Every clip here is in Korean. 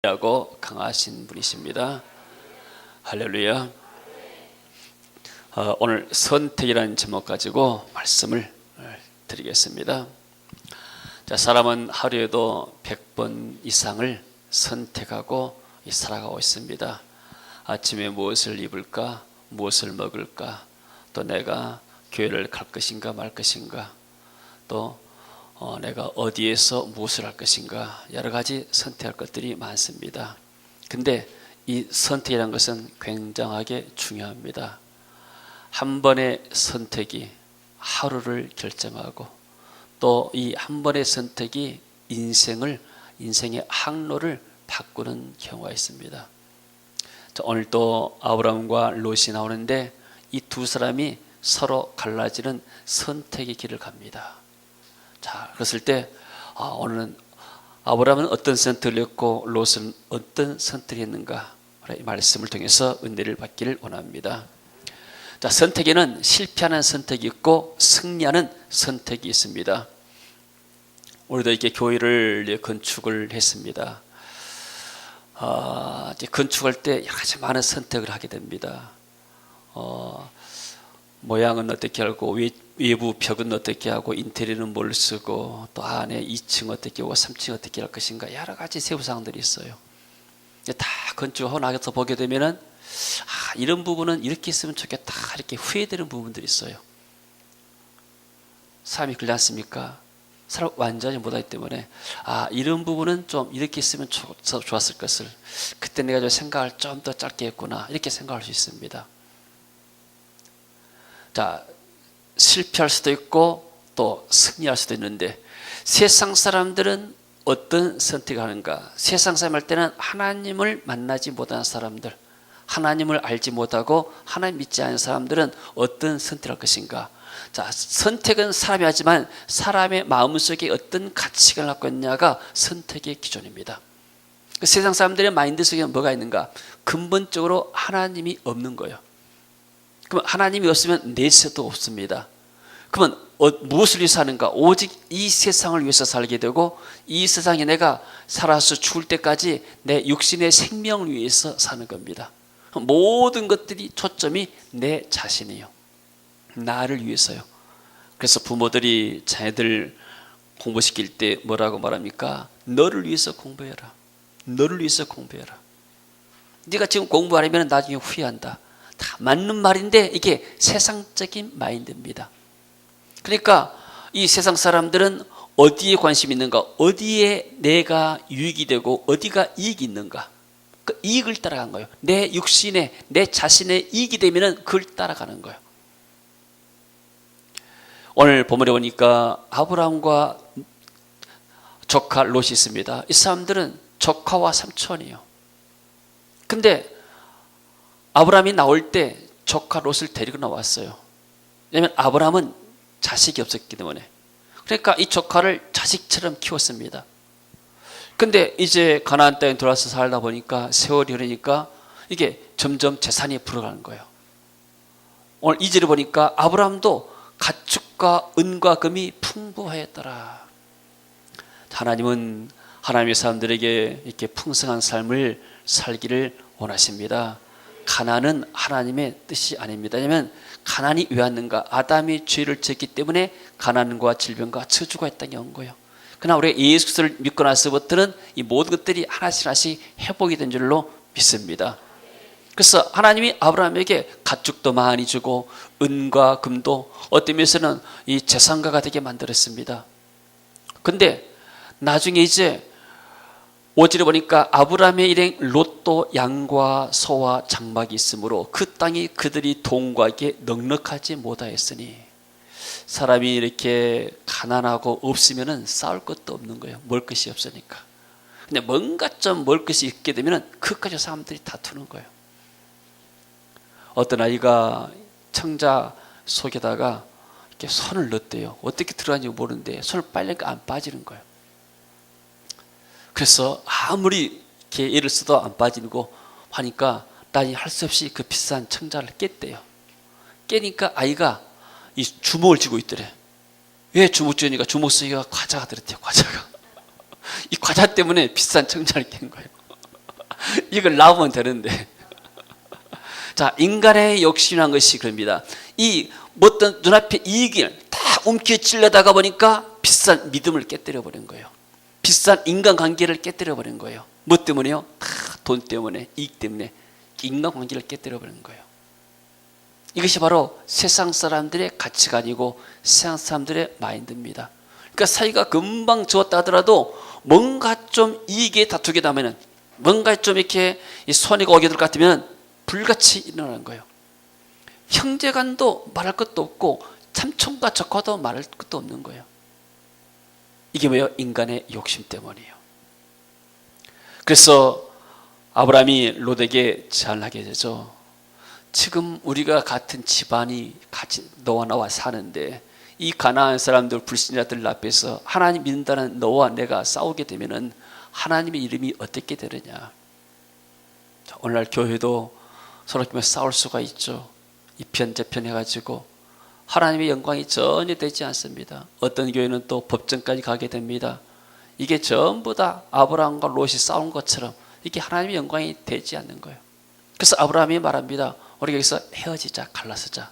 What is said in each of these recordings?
하고 강하신 분이십니다. 할렐루야. 오늘 선택이라는 제목 가지고 말씀을 드리겠습니다. 자, 사람은 하루에도 100번 이상을 선택하고 살아가고 있습니다. 아침에 무엇을 입을까, 무엇을 먹을까, 또 내가 교회를 갈 것인가 말 것인가, 또 내가 어디에서 무엇을 할 것인가, 여러 가지 선택할 것들이 많습니다. 근데 이 선택이라는 것은 굉장하게 중요합니다. 한 번의 선택이 하루를 결정하고 또 이 한 번의 선택이 인생의 항로를 바꾸는 경우가 있습니다. 자, 오늘 또 아브라함과 롯이 나오는데 이 두 사람이 서로 갈라지는 선택의 길을 갑니다. 자, 그랬을 때 오늘은 아브라함은 어떤 선택을 했고 롯은 어떤 선택을 했는가, 이 말씀을 통해서 은혜를 받기를 원합니다. 자, 선택에는 실패하는 선택이 있고 승리하는 선택이 있습니다. 우리도 이렇게 교회를 건축을 했습니다. 이제 건축할 때 여러 가지 많은 선택을 하게 됩니다. 모양은 어떻게 하고, 외부 벽은 어떻게 하고, 인테리어는 뭘 쓰고, 또 안에 2층 어떻게 하고 3층 어떻게 할 것인가, 여러 가지 세부사항들이 있어요. 다 건축하고 나가서 보게 되면은 이런 부분은 이렇게 했으면 좋겠다, 이렇게 후회되는 부분들이 있어요. 사람이 그렇지 않습니까? 사람 완전히 못하기 때문에 이런 부분은 좀 이렇게 했으면 좋았을 것을, 그때 내가 좀 생각을 좀 더 짧게 했구나, 이렇게 생각할 수 있습니다. 자, 실패할 수도 있고 또 승리할 수도 있는데, 세상 사람들은 어떤 선택을 하는가? 세상 사람 할 때는 하나님을 만나지 못하는 사람들, 하나님을 알지 못하고 하나님 믿지 않는 사람들은 어떤 선택을 할 것인가? 자, 선택은 사람이 하지만 사람의 마음속에 어떤 가치관을 갖고 있느냐가 선택의 기준입니다. 세상 사람들의 마인드 속에 뭐가 있는가? 근본적으로 하나님이 없는 거예요. 그럼 하나님이 없으면 내세도 없습니다. 그러면 무엇을 위해서 사는가? 오직 이 세상을 위해서 살게 되고, 이 세상에 내가 살아서 죽을 때까지 내 육신의 생명을 위해서 사는 겁니다. 모든 것들이 초점이 내 자신이에요. 나를 위해서요. 그래서 부모들이 자녀들 공부시킬 때 뭐라고 말합니까? 너를 위해서 공부해라. 너를 위해서 공부해라. 네가 지금 공부 안 하면 나중에 후회한다. 다 맞는 말인데 이게 세상적인 마인드입니다. 그러니까 이 세상 사람들은 어디에 관심이 있는가, 어디에 내가 유익이 되고 어디가 이익이 있는가, 그 이익을 따라간 거예요. 내 육신에, 내 자신의 이익이 되면 그걸 따라가는 거예요. 오늘 본문에 보니까 아브라함과 조카 롯이 있습니다. 이 사람들은 조카와 삼촌이에요. 근데 아브라함이 나올 때 조카 롯을 데리고 나왔어요. 왜냐하면 아브라함은 자식이 없었기 때문에. 그러니까 이 조카를 자식처럼 키웠습니다. 근데 이제 가나안 땅에 들어와서 살다 보니까 세월이 흐르니까 이게 점점 재산이 불어가는 거예요. 오늘 2절에 보니까 아브라함도 가축과 은과 금이 풍부하였더라. 하나님은 하나님의 사람들에게 이렇게 풍성한 삶을 살기를 원하십니다. 가난은 하나님의 뜻이 아닙니다. 왜냐하면 가난이 왜 왔는가? 아담이 죄를 지었기 때문에 가난과 질병과 저주가 이 땅에 온 거예요. 그러나 우리가 예수 그리스도를 믿고 나서부터는 이 모든 것들이 하나씩 하나씩 회복이 된 줄로 믿습니다. 그래서 하나님이 아브라함에게 가축도 많이 주고 은과 금도 어떤 면에서는 이 재산가가 되게 만들었습니다. 근데 나중에 이제 5절에 보니까 아브라함의 일행 롯도 양과 소와 장막이 있으므로 그 땅이 그들이 동거하기에 넉넉하지 못하였으니, 사람이 이렇게 가난하고 없으면 싸울 것도 없는 거예요. 먹을 것이 없으니까. 근데 뭔가 좀 먹을 것이 있게 되면 그까지 사람들이 다투는 거예요. 어떤 아이가 청자 속에다가 이렇게 손을 넣었대요. 어떻게 들어가는지 모르는데 손을 빨리니까 안 빠지는 거예요. 그래서 아무리 이렇게 애를 써도 안 빠지고 하니까 딸이 할 수 없이 그 비싼 청자를 깼대요. 깨니까 아이가 이 주먹을 쥐고 있더래. 왜 주먹 쥐니까 주먹 속에 과자가 들었대요. 과자가. 이 과자 때문에 비싼 청자를 깬 거예요. 이걸 낳으면 되는데. 자, 인간의 욕심이란 것이 그럽니다. 이 어떤 눈앞의 이익을 다 움켜쥐려다가 보니까 비싼 믿음을 깨뜨려 버린 거예요. 비싼 인간관계를 깨뜨려 버린 거예요. 뭐 때문에요? 다 돈 때문에, 이익 때문에 인간관계를 깨뜨려 버린 거예요. 이것이 바로 세상 사람들의 가치관이고 세상 사람들의 마인드입니다. 그러니까 사이가 금방 좋았다 하더라도 뭔가 좀 이익에 다투게 되면, 뭔가 좀 이렇게 손해가 오게 될 것 같으면 불같이 일어나는 거예요. 형제간도 말할 것도 없고 삼촌과 조카도 말할 것도 없는 거예요. 이게 뭐예요? 인간의 욕심 때문이에요. 그래서 아브라함이 롯에게 제안하게 되죠. 지금 우리가 같은 집안이 같이 너와 나와 사는데 이 가나안 사람들 불신자들 앞에서 하나님 믿는다는 너와 내가 싸우게 되면은 하나님의 이름이 어떻게 되느냐. 오늘날 교회도 서로 싸울 수가 있죠. 이편 저편 해가지고 하나님의 영광이 전혀 되지 않습니다. 어떤 교회는 또 법정까지 가게 됩니다. 이게 전부 다 아브라함과 롯이 싸운 것처럼 이게 하나님의 영광이 되지 않는 거예요. 그래서 아브라함이 말합니다. 우리가 여기서 헤어지자, 갈라서자.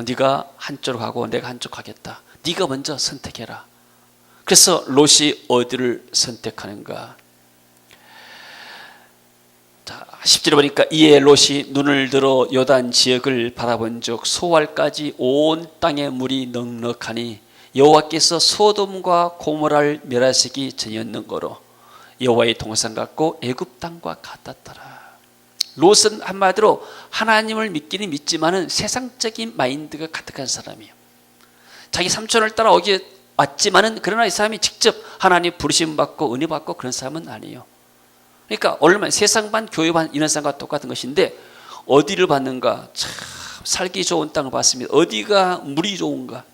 네가 한쪽으로 가고 내가 한쪽 가겠다. 네가 먼저 선택해라. 그래서 롯이 어디를 선택하는가? 자, 10절에 보니까 이에 롯이 눈을 들어 요단 지역을 바라본 즉 소알까지 온 땅에 물이 넉넉하니 여호와께서 소돔과 고모라를 멸하시기 전이었는 거로 여호와의 동산 같고 애굽 땅과 같았더라. 롯은 한마디로 하나님을 믿기는 믿지만은 세상적인 마인드가 가득한 사람이에요. 자기 삼촌을 따라 오기 왔지만은 그러나 이 사람이 직접 하나님 부르심 받고 은혜 받고 그런 사람은 아니에요. 그러니까 얼마나 세상 반 교회 반 이런 사람과 똑같은 것인데 어디를 받는가? 참 살기 좋은 땅을 받습니다. 어디가 물이 좋은가?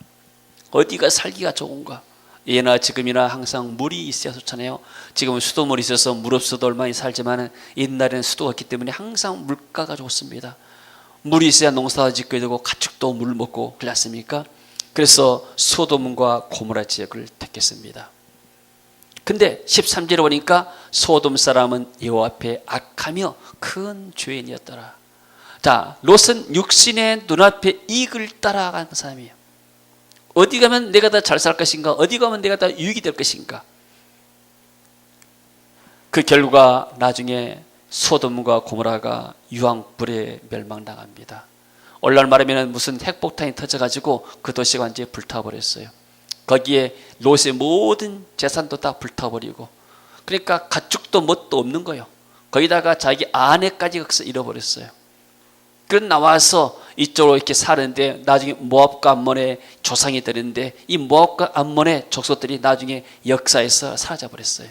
어디가 살기가 좋은가? 예나 지금이나 항상 물이 있어야 좋잖아요. 지금은 수도물이 있어서 물 없어도 얼마나 살지만 옛날에는 수도가 없기 때문에 항상 물가가 좋습니다. 물이 있어야 농사도 짓게 되고 가축도 물 먹고 그렇지 않습니까? 그래서 소돔과 고모라 지역을 택했습니다. 근데 13절에 보니까 소돔 사람은 여호와 앞에 악하며 큰 죄인이었더라. 자, 롯은 육신의 눈앞에 이익을 따라가는 사람이에요. 어디 가면 내가 더 잘 살 것인가? 어디 가면 내가 더 유익이 될 것인가? 그 결과 나중에 소돔과 고모라가 유황불에 멸망당합니다. 오늘날 말하면 무슨 핵폭탄이 터져가지고 그 도시가 완전히 불타버렸어요. 거기에 롯의 모든 재산도 다 불타버리고, 그러니까 가축도 뭣도 없는 거예요. 거기다가 자기 아내까지 거기서 잃어버렸어요. 그런 나와서 이쪽으로 이렇게 사는데 나중에 모압과 암몬의 조상이 되는데 이 모압과 암몬의 족속들이 나중에 역사에서 사라져버렸어요.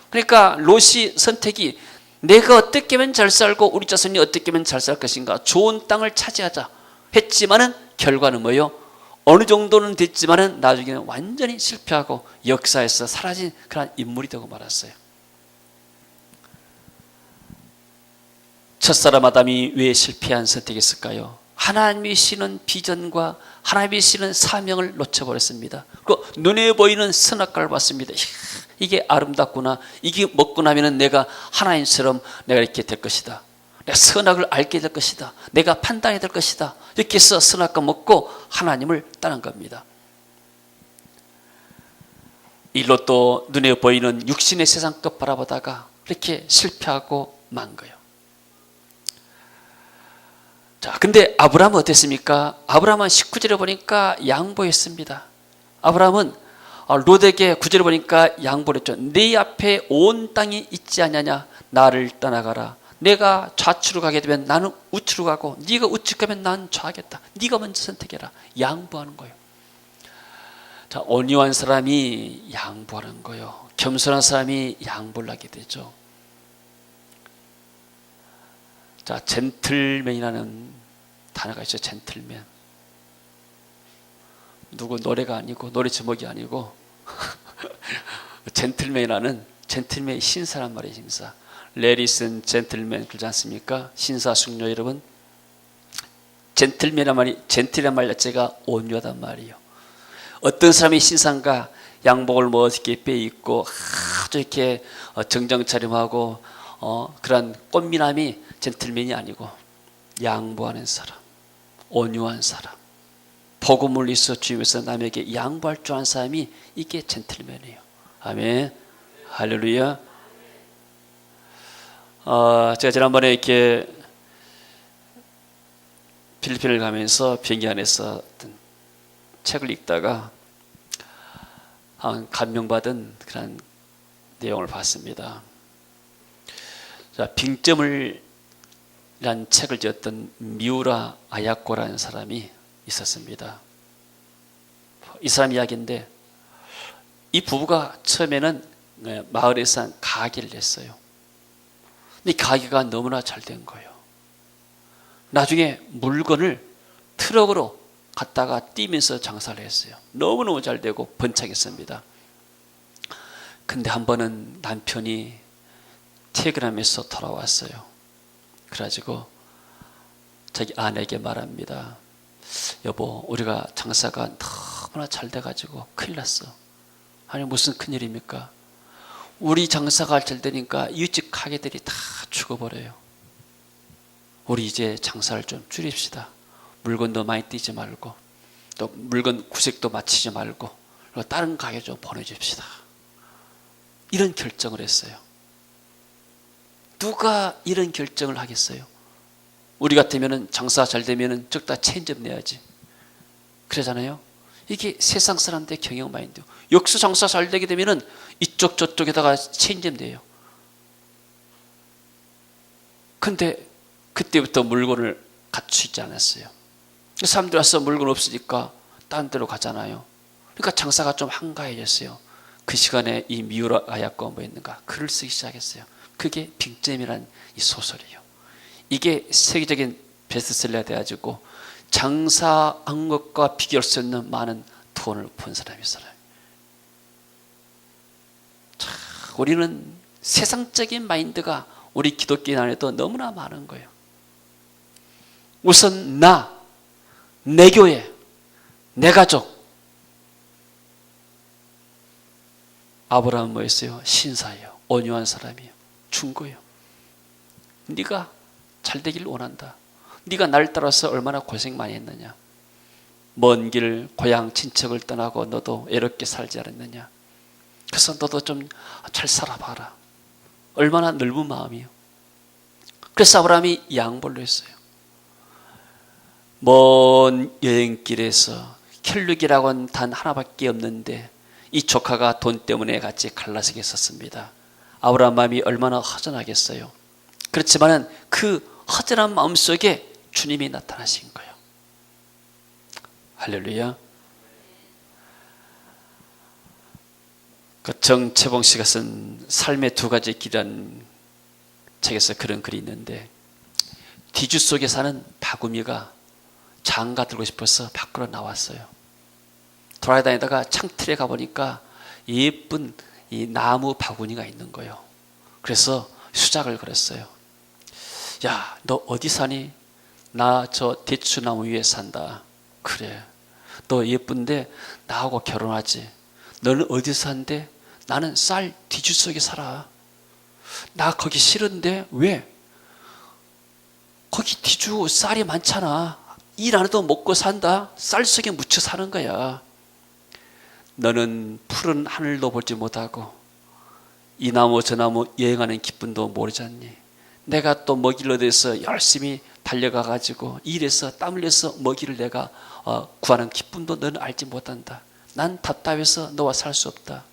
그러니까 롯이 선택이 내가 어떻게 하면 잘 살고 우리 자손이 어떻게 하면 잘 살 것인가, 좋은 땅을 차지하자 했지만은 결과는 뭐예요? 어느 정도는 됐지만은 나중에는 완전히 실패하고 역사에서 사라진 그런 인물이 되고 말았어요. 첫사람 아담이 왜 실패한 선택했을까요? 하나님이 주시는 비전과 하나님이 주시는 사명을 놓쳐버렸습니다. 그리고 눈에 보이는 선악과를 봤습니다. 이게 아름답구나, 이게 먹고 나면 내가 하나님처럼 내가 이렇게 될 것이다, 내가 선악을 알게 될 것이다, 내가 판단이 될 것이다, 이렇게 해서 선악과 먹고 하나님을 떠난 겁니다. 이 롯도 눈에 보이는 육신의 세상 것 바라보다가 이렇게 실패하고 만 거예요. 자, 근데 아브라함은 어땠습니까? 아브라함은 19절에 보니까 양보했습니다. 아브라함은 롯에게 9절에 보니까 양보를 했죠. 네 앞에 온 땅이 있지 않냐냐, 나를 떠나가라. 내가 좌측으로 가게 되면 나는 우측으로 가고, 네가 우측 가면 나는 좌하겠다. 네가 먼저 선택해라. 양보하는 거예요. 자, 온유한 사람이 양보하는 거예요. 겸손한 사람이 양보를 하게 되죠. 자, 젠틀맨이라는 단어가 있죠. 젠틀맨. 누구 노래가 아니고, 노래 제목이 아니고 젠틀맨이라는, 젠틀맨이 신사란 말이에요. 신사. Ladies and gentlemen, 그렇지 않습니까? 신사 숙녀 여러분, 젠틀맨이란 말이, 젠틀이란 말 자체가 온유하단 말이에요. 어떤 사람이 신사인가? 양복을 멋있게 빼입고 아주 이렇게 정정차림하고 그런 꽃미남이 젠틀맨이 아니고 양보하는 사람, 온유한 사람, 복음을 위해서 주님께서 남에게 양보할 줄 아는 사람이 이게 젠틀맨이에요. 아멘. 할렐루야. 제가 지난번에 이렇게 필리핀을 가면서 비행기 안에서 어떤 책을 읽다가 감명받은 그런 내용을 봤습니다. 자, 빙점을 이란 책을 지었던 미우라 아야코라는 사람이 있었습니다. 이 사람 이야기인데, 이 부부가 처음에는 마을에서 한 가게를 냈어요. 근데 이 가게가 너무나 잘 된 거예요. 나중에 물건을 트럭으로 갖다가 뛰면서 장사를 했어요. 너무너무 잘 되고 번창했습니다. 근데 한 번은 남편이 퇴근하면서 돌아왔어요. 그래가지고 자기 아내에게 말합니다. 여보, 우리가 장사가 너무나 잘 돼가지고 큰일 났어. 아니, 무슨 큰일입니까? 우리 장사가 잘 되니까 이웃집 가게들이 다 죽어버려요. 우리 이제 장사를 좀 줄입시다. 물건도 많이 띄지 말고, 또 물건 구색도 맞추지 말고, 그리고 다른 가게 좀 보내줍시다. 이런 결정을 했어요. 누가 이런 결정을 하겠어요? 우리 같으면 장사 잘 되면 적다 체인점 내야지. 그러잖아요. 이게 세상 사람들의 경영 마인드. 역수 장사 잘 되게 되면 이쪽 저쪽에다가 체인점 내요. 근데 그때부터 물건을 갖추지 않았어요. 사람들 와서 물건 없으니까 딴 데로 가잖아요. 그러니까 장사가 좀 한가해졌어요. 그 시간에 이 미우라 아야코가 뭐 했는가? 글을 쓰기 시작했어요. 그게 빙점이라는 이 소설이에요. 이게 세계적인 베스트셀러가 돼가지고 장사한 것과 비교할 수 없는 많은 돈을 번 사람이 있어요. 자, 우리는 세상적인 마인드가 우리 기독교 안에도 너무나 많은 거예요. 우선 내 교회, 내 가족. 아브라함은 뭐였어요? 신사예요. 온유한 사람이에요. 중고예요. 네가 잘 되기를 원한다. 네가 날 따라서 얼마나 고생 많이 했느냐. 먼 길 고향 친척을 떠나고 너도 외롭게 살지 않았느냐. 그래서 너도 좀 잘 살아봐라. 얼마나 넓은 마음이에요. 그래서 아브라함이 양보를 했어요. 먼 여행길에서 켈룩이라고는 단 하나밖에 없는데 이 조카가 돈 때문에 같이 갈라서게 했었습니다. 아브라함 마음이 얼마나 허전하겠어요. 그렇지만 그 허전한 마음 속에 주님이 나타나신 거예요. 할렐루야. 그 정채봉 씨가 쓴 삶의 두 가지 길이라는 책에서 그런 글이 있는데, 뒤주 속에 사는 바구미가 장가 들고 싶어서 밖으로 나왔어요. 돌아다니다가 창틀에 가보니까 예쁜 이 나무 바구니가 있는 거예요. 그래서 수작을 걸었어요. 야, 너 어디 사니? 나 저 대추나무 위에 산다. 그래, 너 예쁜데 나하고 결혼하지. 너는 어디 사는데? 나는 쌀 뒤주 속에 살아. 나 거기 싫은데. 왜? 거기 뒤주 쌀이 많잖아. 일 안 해도 먹고 산다. 쌀 속에 묻혀 사는 거야. 너는 푸른 하늘도 보지 못하고 이 나무 저 나무 여행하는 기쁨도 모르지 않니? 내가 또 먹이를 얻어서 열심히 달려가가지고 일해서 땀 흘려서 먹이를 내가 구하는 기쁨도 너는 알지 못한다. 난 답답해서 너와 살 수 없다.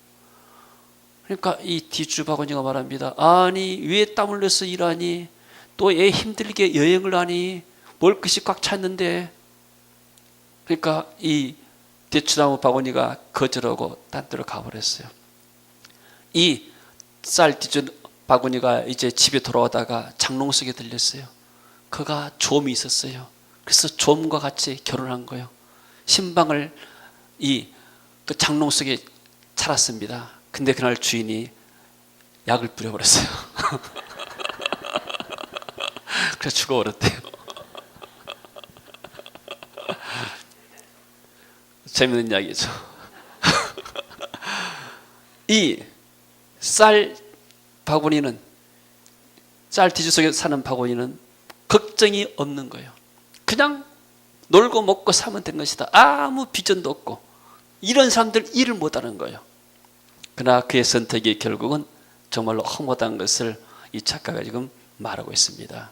그러니까 이 뒤주바구니가 말합니다. 아니, 왜 땀 흘려서 일하니? 또 애 힘들게 여행을 하니? 먹을 것이 꽉 찼는데. 그러니까 이 대추나무 바구니가 거절하고 딴 데로 가버렸어요. 이 쌀 뒤주 바구니가 이제 집에 돌아오다가 장롱 속에 들렸어요. 그가 좀이 있었어요. 그래서 좀과 같이 결혼한 거예요. 신방을 그 장롱 속에 차렸습니다. 근데 그날 주인이 약을 뿌려버렸어요. 그래서 죽어버렸대요. 재밌는 이야기죠. 이 쌀 바구니는, 쌀 뒤주 속에 사는 바구니는 걱정이 없는 거예요. 그냥 놀고 먹고 사면 된 것이다. 아무 비전도 없고, 이런 사람들 일을 못하는 거예요. 그러나 그의 선택이 결국은 정말로 허무하다는 것을 이 작가가 지금 말하고 있습니다.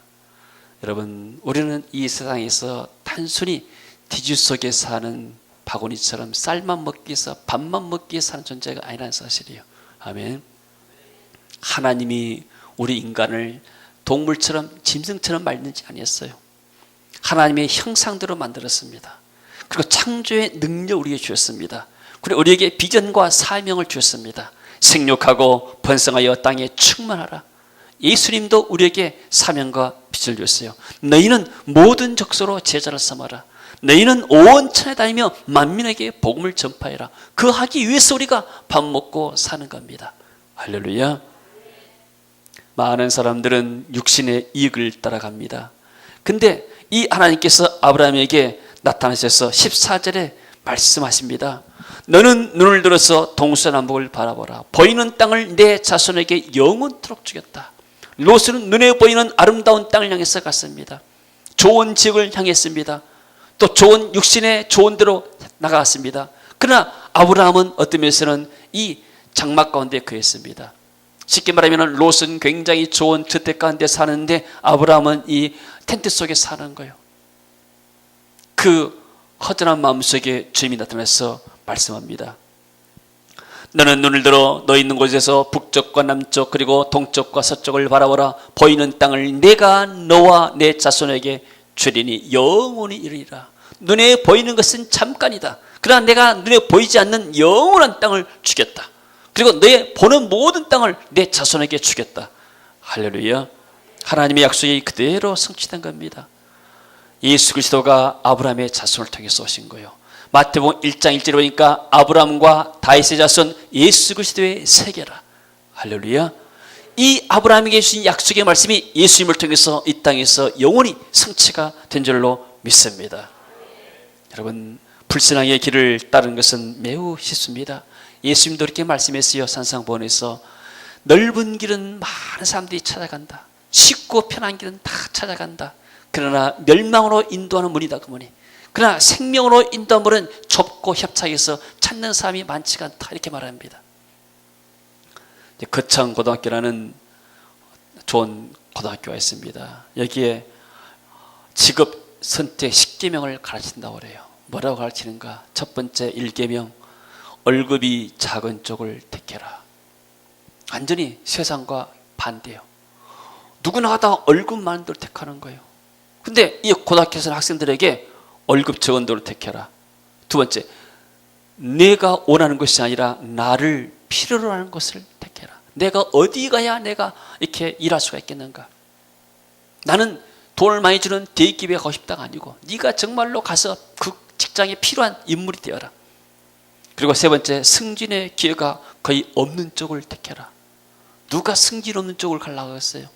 여러분, 우리는 이 세상에서 단순히 뒤주 속에 사는 바구니처럼 쌀만 먹기 위해서, 밥만 먹기 위해서 사는 존재가 아니라는 사실이에요. 아멘. 하나님이 우리 인간을 동물처럼, 짐승처럼 만들지 아니었어요. 하나님의 형상대로 만들었습니다. 그리고 창조의 능력을 우리에게 주셨습니다. 그리고 우리에게 비전과 사명을 주셨습니다. 생육하고 번성하여 땅에 충만하라. 예수님도 우리에게 사명과 비전을 주셨어요. 너희는 모든 족속으로 제자를 삼아라. 너희는 온 천에 다니며 만민에게 복음을 전파해라. 그 하기 위해서 우리가 밥 먹고 사는 겁니다. 할렐루야. 많은 사람들은 육신의 이익을 따라갑니다. 근데 이 하나님께서 아브라함에게 나타나셔서 14절에 말씀하십니다. 너는 눈을 들어서 동서남북을 바라보라. 보이는 땅을 내 자손에게 영원토록 주겠다. 롯은 눈에 보이는 아름다운 땅을 향해서 갔습니다. 좋은 지역을 향했습니다. 또 좋은 육신의 좋은 데로 나갔습니다. 그러나 아브라함은 어떤 면에서는 이 장막 가운데 거했습니다. 쉽게 말하면 롯은 굉장히 좋은 저택 가운데 사는데 아브라함은 이 텐트 속에 사는 거예요. 그 허전한 마음속에 주님이 나타나서 말씀합니다. 너는 눈을 들어 너 있는 곳에서 북쪽과 남쪽 그리고 동쪽과 서쪽을 바라보라. 보이는 땅을 내가 너와 내 자손에게 주리니 영원히 이르리라. 눈에 보이는 것은 잠깐이다. 그러나 내가 눈에 보이지 않는 영원한 땅을 주겠다. 그리고 너의 보는 모든 땅을 내 자손에게 주겠다. 할렐루야. 하나님의 약속이 그대로 성취된 겁니다. 예수 그리스도가 아브라함의 자손을 통해서 오신 거예요. 마태복음 1장 1절에 보니까 아브라함과 다윗의 자손 예수 그리스도의 세계라. 할렐루야. 이 아브라함에게 주신 약속의 말씀이 예수님을 통해서 이 땅에서 영원히 성취가 된 줄로 믿습니다. 여러분, 불신앙의 길을 따르는 것은 매우 쉽습니다. 예수님도 이렇게 말씀했어요. 산상보원에서 넓은 길은 많은 사람들이 찾아간다. 쉽고 편한 길은 다 찾아간다. 그러나 멸망으로 인도하는 문이다 그 문이. 그러나 생명으로 인도하는 문은 좁고 협착해서 찾는 사람이 많지가 않다 이렇게 말합니다. 거창고등학교라는 좋은 고등학교가 있습니다. 여기에 직업 선택 10계명을 가르친다고 그래요. 뭐라고 가르치는가? 첫 번째 1계명, 월급이 작은 쪽을 택해라. 완전히 세상과 반대예요. 누구나 하다 월급 많은 데를 택하는 거예요. 근데 이 고등학교에서는 학생들에게 월급 적은 데를 택해라. 두 번째, 내가 원하는 것이 아니라 나를 필요로 하는 것을 택해라. 내가 어디 가야 내가 이렇게 일할 수가 있겠는가? 나는 돈을 많이 주는 대기업에 가고 싶다가 아니고 네가 정말로 가서 그 직장에 필요한 인물이 되어라. 그리고 세 번째, 승진의 기회가 거의 없는 쪽을 택해라. 누가 승진 없는 쪽을 가려고 했어요?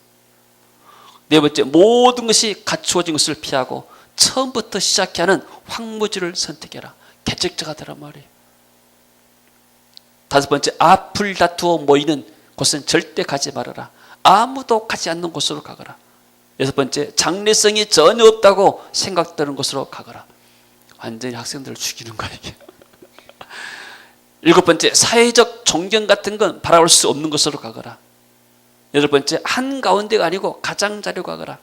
네 번째, 모든 것이 갖추어진 것을 피하고 처음부터 시작해야 하는 황무지를 선택해라. 개척자가 되란 말이에요. 다섯 번째, 앞을 다투어 모이는 곳은 절대 가지 말아라. 아무도 가지 않는 곳으로 가거라. 여섯 번째, 장래성이 전혀 없다고 생각되는 곳으로 가거라. 완전히 학생들을 죽이는 거예요 이게. 일곱 번째, 사회적 존경 같은 건 바라볼 수 없는 곳으로 가거라. 여덟 번째, 한가운데가 아니고 가장자리로 가거라.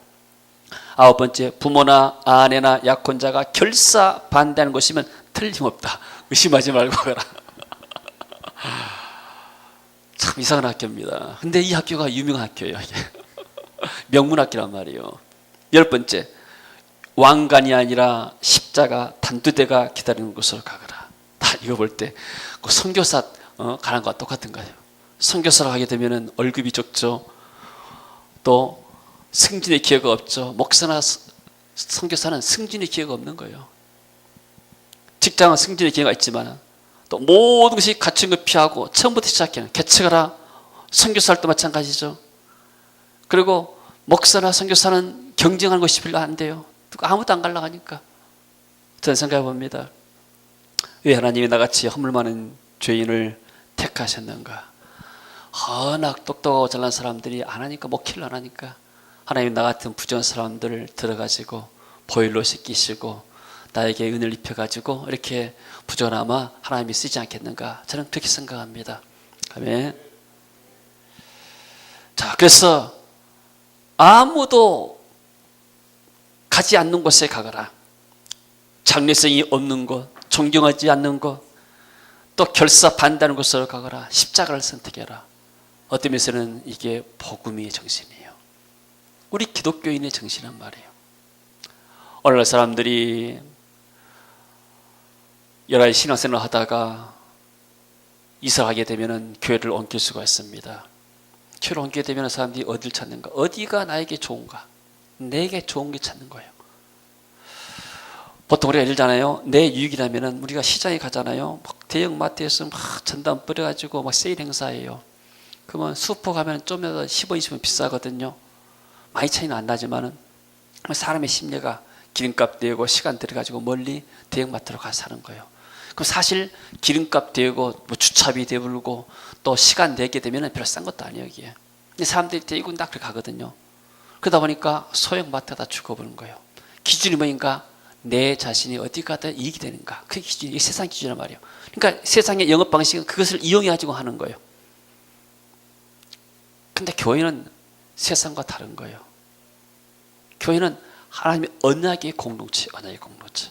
아홉 번째, 부모나 아내나 약혼자가 결사 반대하는 것이면 틀림없다. 의심하지 말고 가거라. 참 이상한 학교입니다. 근데 이 학교가 유명한 학교예요. 명문학교란 말이에요. 열 번째, 왕관이 아니라 십자가 단두대가 기다리는 곳으로 가거라. 다 이거 볼 때 선교사 가는 것과 똑같은 거예요. 선교사를 하게 되면 월급이 적죠. 또 승진의 기회가 없죠. 목사나 선교사는 승진의 기회가 없는 거예요. 직장은 승진의 기회가 있지만 또 모든 것이 갖춘 걸 피하고 처음부터 시작해요. 개척하라. 선교사도 마찬가지죠. 그리고 목사나 선교사는 경쟁하는 것이 별로 안 돼요. 아무도 안 가려고 하니까. 저는 생각해 봅니다. 왜 하나님이 나같이 허물 많은 죄인을 택하셨는가? 워낙 똑똑하고 잘난 사람들이 안 하니까, 목회를 안 하니까 하나님 나 같은 부정한 사람들을 들어가지고 보일러 시키시고 나에게 은혜를 입혀가지고 이렇게 부정하마 하나님이 쓰지 않겠는가? 저는 그렇게 생각합니다. 아멘. 자, 그래서 아무도 가지 않는 곳에 가거라. 장래성이 없는 곳, 존경하지 않는 곳, 또 결사 반대하는 곳으로 가거라. 십자가를 선택해라. 어떤 면에서는 이게 복음의 정신이에요. 우리 기독교인의 정신은 말이에요. 오늘날 사람들이 여러 가지 신앙생활을 하다가 이사하게 되면 교회를 옮길 수가 있습니다. 교회를 옮기게 되면 사람들이 어디를 찾는가? 어디가 나에게 좋은가? 내게 좋은 게 찾는 거예요. 보통 우리가 알잖아요. 내 유익이라면 우리가 시장에 가잖아요. 막 대형 마트에서 막 전담 뿌려가지고 막 세일 행사예요. 그러면 슈퍼 가면 좀 더 10원, 20원 비싸거든요. 많이 차이는 안 나지만은 사람의 심리가 기름값 내고 시간 들여가지고 멀리 대형 마트로 가서 사는 거예요. 그럼 사실 기름값 되고 뭐 주차비 대불고 또 시간 내게 되면 별로 싼 것도 아니에요, 여기에. 근데 사람들이 대군 딱 그렇게 가거든요. 그러다 보니까 소형 마트가 다 죽어버린 거예요. 기준이 뭐인가? 내 자신이 어디 가든 이익이 되는가? 그게 기준이, 이게 세상 기준이란 말이에요. 그러니까 세상의 영업 방식은 그것을 이용해가지고 하는 거예요. 근데 교회는 세상과 다른 거예요. 교회는 하나님의 언약의 공동체, 언약의 공동체.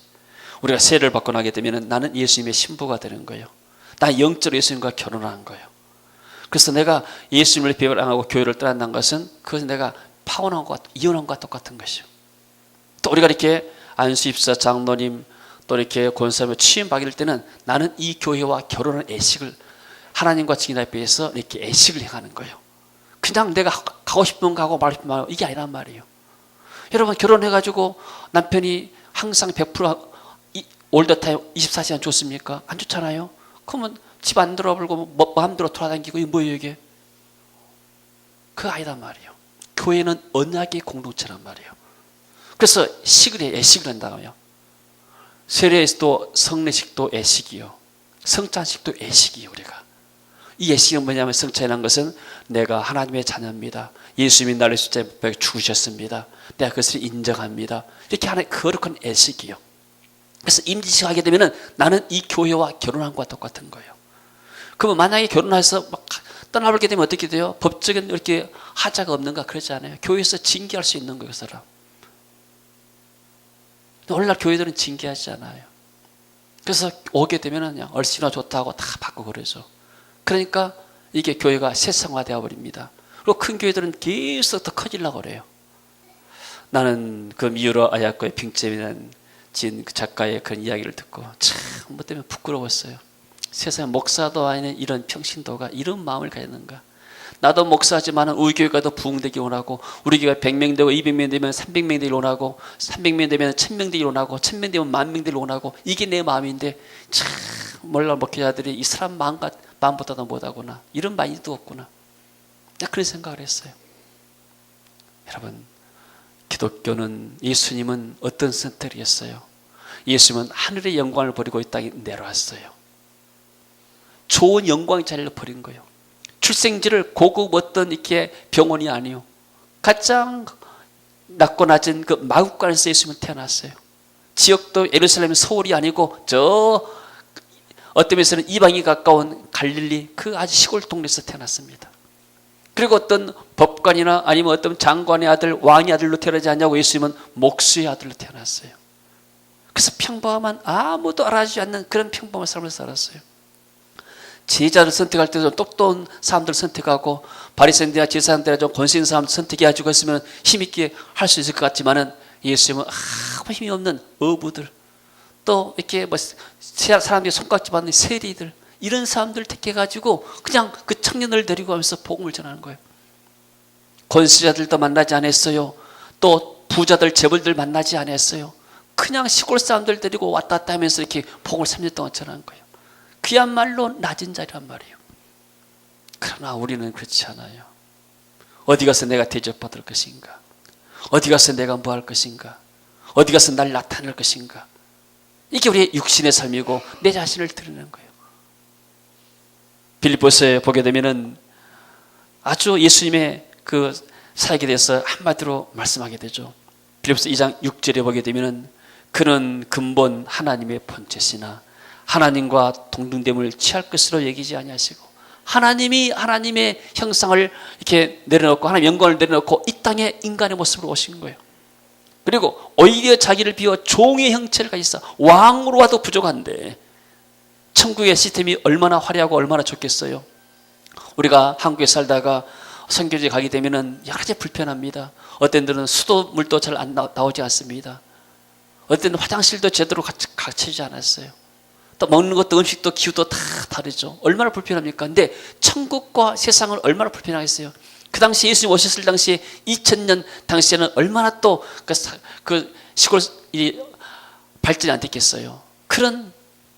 우리가 세례를 받고 나게 되면 나는 예수님의 신부가 되는 거예요. 나 영적으로 예수님과 결혼한 거예요. 그래서 내가 예수님을 배반하고 교회를 떠난다는 것은 그것은 내가 파혼한 것과 이혼한 것과 똑같은 것이요. 또 우리가 이렇게 안수입사 장로님 또 이렇게 권사님을 취임받을 때는 나는 이 교회와 결혼한 애식을 하나님과 증인 앞에서 이렇게 애식을 행하는 거예요. 그냥 내가 가고 싶으면 가고 말고 싶으면 말고 이게 아니란 말이에요. 여러분 결혼해가지고 남편이 항상 100% 올더타임 24시간 줬습니까? 안 좋잖아요. 그러면 집 안 들어보고 마음대로 돌아다니고 이게 뭐예요 이게? 그거 아니란 말이에요. 교회는 언약의 공동체란 말이에요. 그래서 식을 해, 애식을 한다고요. 세례도 성례식도 애식이요. 성찬식도 애식이요. 우리가 이 애식은 뭐냐면 성찬이라는 것은 내가 하나님의 자녀입니다. 예수님이 나를 십자가에 죽으셨습니다. 내가 그것을 인정합니다. 이렇게 하나의 거룩한 애식이요. 그래서 임지식 하게 되면 나는 이 교회와 결혼한 것과 똑같은 거예요. 그러면 만약에 결혼해서 막 떠나버리게 되면 어떻게 돼요? 법적인 이렇게 하자가 없는가? 그러지 않아요. 교회에서 징계할 수 있는 거예요, 그 사람. 오늘날 교회들은 징계하지 않아요. 그래서 오게 되면 그냥 얼씨나 좋다고 다 바꾸고 그러죠. 그러니까 이게 교회가 세상화되어 버립니다. 그리고 큰 교회들은 계속 더 커지려고 그래요. 나는 그 미우라 아야코의 빙점이라는 진 그 작가의 그런 이야기를 듣고 참 뭐 때문에 부끄러웠어요. 세상에 목사도 아닌 이런 평신도가 이런 마음을 가졌는가. 나도 목사지만 우리 교회가 더 부흥되기 원하고 우리 교회가 100명 되고 200명 되면 300명 되기 원하고 300명 되면 1000명 되기 원하고 1000명 되면 10,000명 되기 원하고 이게 내 마음인데 참 몰라 목회자들이 이 사람 마음보다도 못하구나. 이런 마인드도 없구나. 그런 생각을 했어요. 여러분 기독교는 예수님은 어떤 선택을 했어요? 예수님은 하늘의 영광을 버리고 이 땅에 내려왔어요. 좋은 영광의 자리를 버린 거예요. 출생지를 고급 어떤 이렇게 병원이 아니요. 가장 낮고 낮은 그 마국간에서 예수님은 태어났어요. 지역도 예루살렘 서울이 아니고 저 어떤 면에서는 이방이 가까운 갈릴리 그 아주 시골 동네에서 태어났습니다. 그리고 어떤 법관이나 아니면 어떤 장관의 아들, 왕의 아들로 태어나지 않냐고 예수님은 목수의 아들로 태어났어요. 그래서 평범한 아무도 알아주지 않는 그런 평범한 삶을 살았어요. 제자를 선택할 때도 똑똑한 사람들 선택하고 바리새인들이나 제사장들이나 좀 권세 있는 사람 선택해가지고 했으면 힘있게 할 수 있을 것 같지만은 예수님은 아무 힘이 없는 어부들 또 이렇게 뭐 사람들이 손깍지 받는 세리들 이런 사람들 택해가지고 그냥 그 청년을 데리고 가면서 복음을 전하는 거예요. 권세자들도 만나지 않았어요. 또 부자들 재벌들 만나지 않았어요. 그냥 시골 사람들 데리고 왔다 갔다 하면서 이렇게 복음을 3년 동안 전하는 거예요. 그야말로 낮은 자리란 말이에요. 그러나 우리는 그렇지 않아요. 어디 가서 내가 대접받을 것인가? 어디 가서 내가 뭐 할 것인가? 어디 가서 날 나타낼 것인가? 이게 우리의 육신의 삶이고 내 자신을 드러내는 거예요. 빌립보서에 보게 되면은 아주 예수님의 그 사역에 대해서 한마디로 말씀하게 되죠. 빌립보서 2장 6절에 보게 되면은 그는 근본 하나님의 본체시나 하나님과 동등됨을 취할 것으로 여기지 아니하시고, 하나님이 하나님의 형상을 이렇게 내려놓고 하나님의 영광을 내려놓고 이 땅에 인간의 모습으로 오신 거예요. 그리고 오히려 자기를 비워 종의 형체를 가지사 왕으로 와도 부족한데 천국의 시스템이 얼마나 화려하고 얼마나 좋겠어요. 우리가 한국에 살다가 선교지에 가게 되면은 여러 가지 불편합니다. 어떤 데는 수도물도 잘 안 나오지 않습니다. 어떤 데는 화장실도 제대로 갖추지 않았어요. 또 먹는 것도 음식도 기후도 다 다르죠. 얼마나 불편합니까? 근데 천국과 세상은 얼마나 불편하겠어요. 그 당시 예수님 오셨을 당시에 2000년 당시에는 얼마나 또 그 시골이 발전이 안 됐겠어요. 그런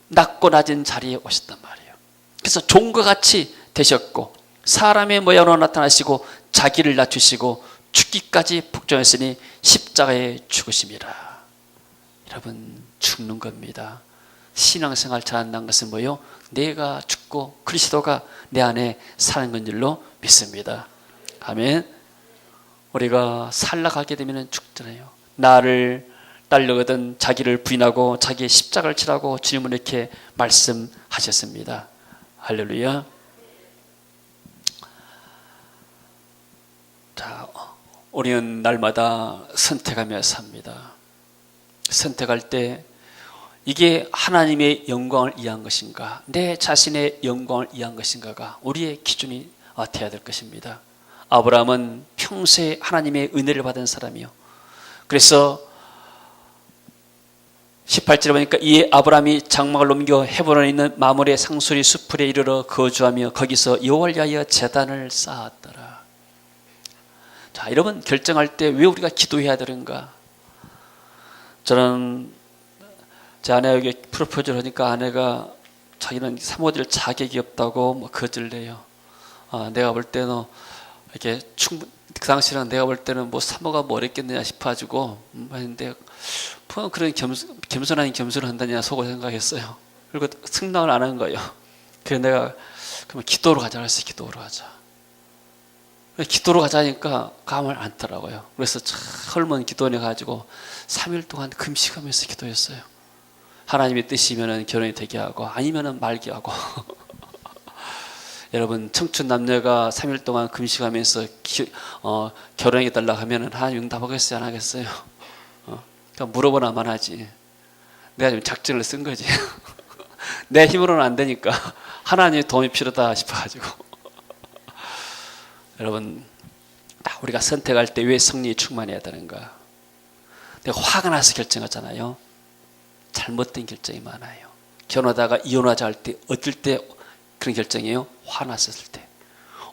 낮고 낮은 자리에 오셨단 말이에요. 그래서 종과 같이 되셨고 사람의 모양으로 나타나시고 자기를 낮추시고 죽기까지 복종했으니 십자가에 죽으심이라. 여러분, 죽는 겁니다. 신앙생활 잘한다는 것은 뭐예요? 내가 죽고 그리스도가 내 안에 사는 건 줄로 믿습니다. 아멘. 우리가 살아가게 되면 죽잖아요. 나를 따르거든 자기를 부인하고 자기의 십자가를 치라고 주님은 이렇게 말씀하셨습니다. 할렐루야. 자, 우리는 날마다 선택하며 삽니다. 선택할 때 이게 하나님의 영광을 위한 것인가, 내 자신의 영광을 위한 것인가가 우리의 기준이 되어야 될 것입니다. 아브라함은 평소에 하나님의 은혜를 받은 사람이요. 그래서 18절에 보니까 이에 아브라함이 장막을 옮겨 헤브론에 있는 마므레 상수리 수풀에 이르러 거주하며 거기서 여호와를 위하여 제단을 쌓았더라. 자, 여러분, 결정할 때 왜 우리가 기도해야 되는가? 저는 제 아내에게 프로포즈를 하니까 아내가 자기는 사모될 자격이 없다고 뭐 거절을 해요. 내가 볼 때는 이렇게 그 당시에는 내가 볼 때는 뭐 사모가 뭐 어렵겠느냐 싶어가지고 했는데 그런 겸손한 겸손을 한다냐 속으로 생각했어요. 그리고 승낙을 안 한 거예요. 그래서 내가 그러면 기도로 가자 그랬어요. 기도로 가자. 기도로 가자니까 감을 안더라고요. 그래서 헐먼 기도원에 가지고 3일 동안 금식하면서 기도했어요. 하나님의 뜻이면 결혼이 되게 하고 아니면 말게 하고. 여러분, 청춘 남녀가 3일 동안 금식하면서 결혼해 달라고 하면 하나님 응답하겠어요? 안 하겠어요? 그러니까 물어보나만 하지. 내가 좀 작전을 쓴 거지. 내 힘으로는 안 되니까 하나님의 도움이 필요하다 싶어가지고. 여러분, 우리가 선택할 때 왜 성령이 충만해야 되는가? 내가 화가 나서 결정하잖아요. 잘못된 결정이 많아요. 결혼하다가 이혼하자 할 때 어떨 때 그런 결정이에요? 화났을 때.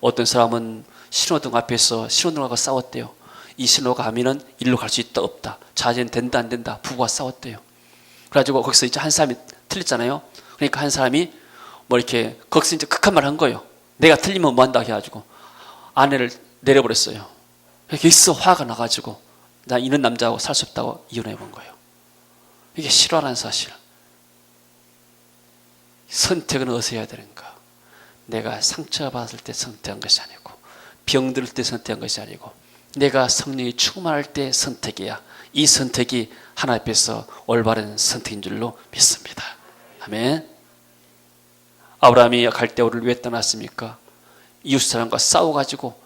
어떤 사람은 신호등 앞에서 신호등하고 싸웠대요. 이 신호가 하면은 일로 갈 수 있다 없다, 좌회전 된다 안 된다, 부부가 싸웠대요. 그래가지고 거기서 이제 한 사람이 틀렸잖아요. 그러니까 한 사람이 뭐 이렇게 거기서 이제 극한 말 한 거예요. 내가 틀리면 뭐 한다 해가지고 아내를 내려버렸어요. 이렇게 있어 화가 나가지고 나 이런 남자하고 살 수 없다고 이혼해 본 거예요. 이게 실화라는 사실. 선택은 어디서 해야 되는가? 내가 상처받을 때 선택한 것이 아니고, 병들 때 선택한 것이 아니고, 내가 성령이 충만할 때 선택이야. 이 선택이 하나님 앞에서 올바른 선택인 줄로 믿습니다. 아멘. 아브라함이 갈대아우를 왜 떠났습니까? 이웃 사람과 싸워가지고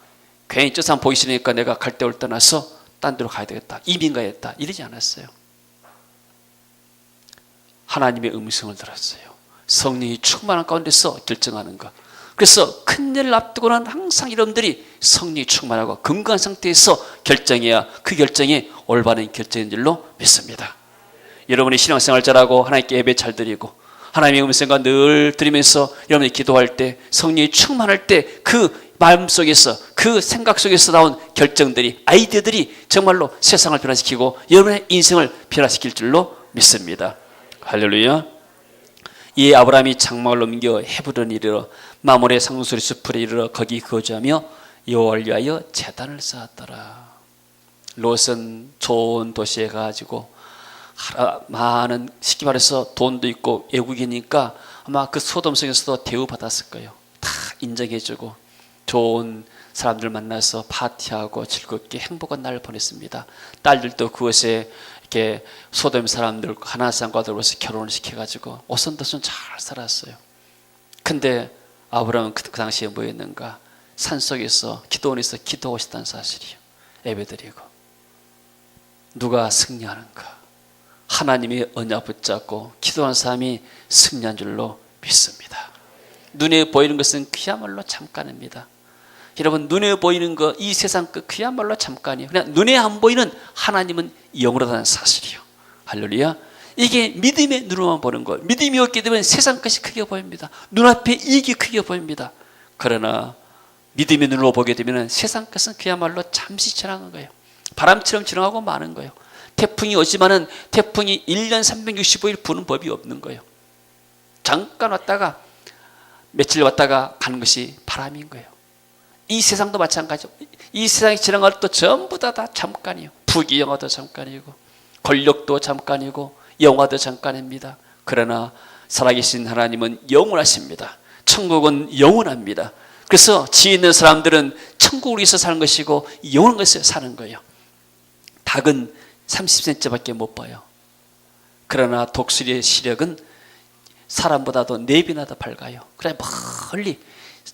괜히 저 사람 보기 싫으니까 내가 갈대아우를 떠나서 딴 데로 가야 되겠다, 이민 가야겠다, 이러지 않았어요. 하나님의 음성을 들었어요. 성령이 충만한 가운데서 결정하는 것. 그래서 큰 일을 앞두고는 항상 여러분들이 성령이 충만하고 건강한 상태에서 결정해야 그 결정이 올바른 결정인 줄로 믿습니다. 여러분이 신앙생활 잘하고 하나님께 예배 잘 드리고 하나님의 음성과 늘 들으면서 여러분이 기도할 때, 성령이 충만할 때 그 마음속에서, 그 생각 속에서 나온 결정들이, 아이디어들이 정말로 세상을 변화시키고 여러분의 인생을 변화시킬 줄로 믿습니다. 할렐루야. 이에 아브라함이 장막을 옮겨 헤브론에 이르러 마므레 상수리 숲에 이르러 거기 거주하며 여호와를 위하여 제단을 쌓았더라. 롯은 좋은 도시에 가지고 많은, 쉽게 말해서 돈도 있고 외국이니까 아마 그 소돔 속에서도 대우받았을 거예요. 다 인정해주고 좋은 사람들 만나서 파티하고 즐겁게 행복한 날을 보냈습니다. 딸들도 그것에 이렇게 소돔 사람들 가나안 사람과 더불어서 결혼을 시켜가지고 오손도손 잘 살았어요. 근데 아브라함은 그 당시에 뭐였는가? 산속에서 기도원에서 기도하고 있었다는 사실이에요. 예배드리고. 누가 승리하는가? 하나님의 언약 붙잡고 기도하는 사람이 승리한 줄로 믿습니다. 눈에 보이는 것은 그야말로 잠깐입니다. 여러분, 눈에 보이는 거, 이 세상 것 그야말로 잠깐이에요. 그냥 눈에 안 보이는 하나님은 영원하다는 사실이에요. 할렐루야. 이게 믿음의 눈으로만 보는 거예요. 믿음이 없게 되면 세상 것이 크게 보입니다. 눈앞에 이익이 크게 보입니다. 그러나 믿음의 눈으로 보게 되면 세상 것은 그야말로 잠시 지나간 거예요. 바람처럼 지나가고 마는 거예요. 태풍이 오지만은 태풍이 1년 365일 부는 법이 없는 거예요. 잠깐 왔다가 며칠 왔다가 가는 것이 바람인 거예요. 이 세상도 마찬가지죠. 이 세상이 지나갈 것도 전부 다 잠깐이에요. 부귀영화도 잠깐이고 권력도 잠깐이고 영화도 잠깐입니다. 그러나 살아계신 하나님은 영원하십니다. 천국은 영원합니다. 그래서 지혜 있는 사람들은 천국을 위해서 사는 것이고 영원한 것을 사는 거예요. 닭은 30cm밖에 못 봐요. 그러나 독수리의 시력은 사람보다도 4배나 더 밝아요. 그래 멀리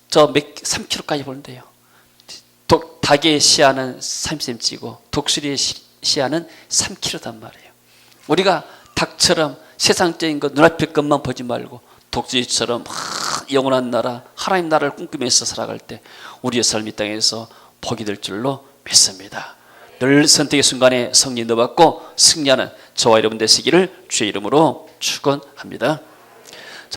3km까지 보는데요. 닭의 시야는 30cm이고 독수리의 시야는 3km단 말이에요. 우리가 닭처럼 세상적인 것 눈앞의 것만 보지 말고 독수리처럼 영원한 나라 하나님 나라를 꿈꾸면서 살아갈 때 우리의 삶 이 땅에서 복이 될 줄로 믿습니다. 늘 선택의 순간에 성령 넣어받고 승리하는 저와 여러분 되시기를 주의 이름으로 축원합니다.